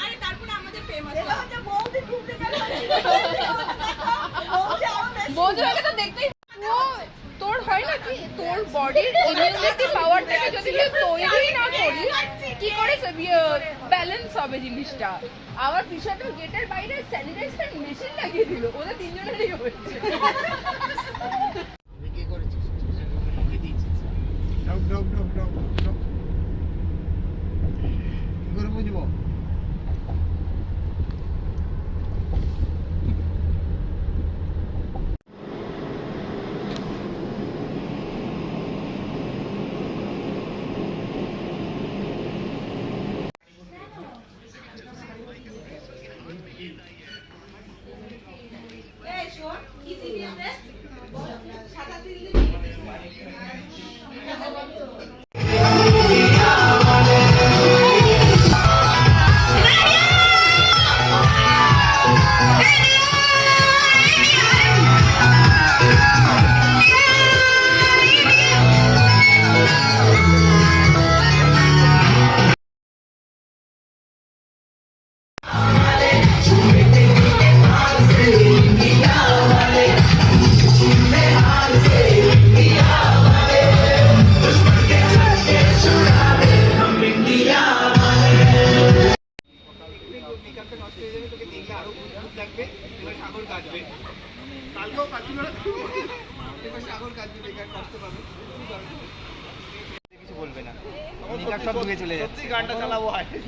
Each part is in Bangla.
আরে তারপরে আমাদের ফেমাস বন্ধুরাকে তো দেখতেই তোর হয় না কি তোর বডির ইমিউনিটি পাওয়ারটাকে যদি তুই তৈরি না করিস কি করে ব্যালেন্স হবে জিনিসটা। আবার পিছনে গেটের বাইরে স্যানিটাইজার মেশিন লাগিয়ে দিল, ওদের তিনজনেরই হয়েছে। কি করেছিস? মুখে দিয়েছিস। ডক ডক ডক ডক ডক। কি করে বুঝবো?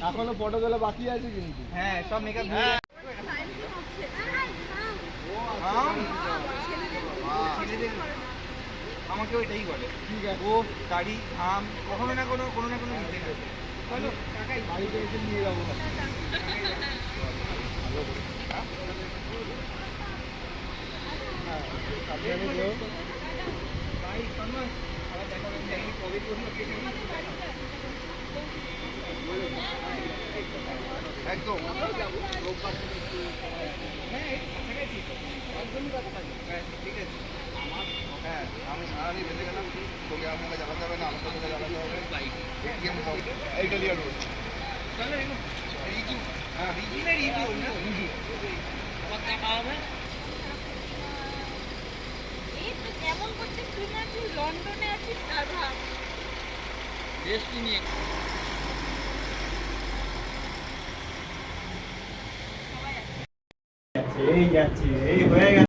এখনো ফটোগুলো বাকি আছে কিন্তু। হ্যাঁ, সব মেকআপ আমাকে ওইটাই বলে। ঠিক আছে, ও গাড়ি আম কখনো না কোনো মিশে গেছে। চলো কাকাই বাড়িতে এসে নিয়ে যাবো। একদম ঠিক আছে। হ্যাঁ, আমি বেঁধে গেলাম, তোকে আমাকে জ্বালাতে হবে না, আমাকে তোকে জ্বালাতে হবে। এইটা লিয়ার রোড। হ্যাঁ, কেমন করছিস তুই? না তুই লন্ডনে আছিস আর ভাব দেশটি নিয়ে এই যাচ্ছে এই হয়ে গেছে।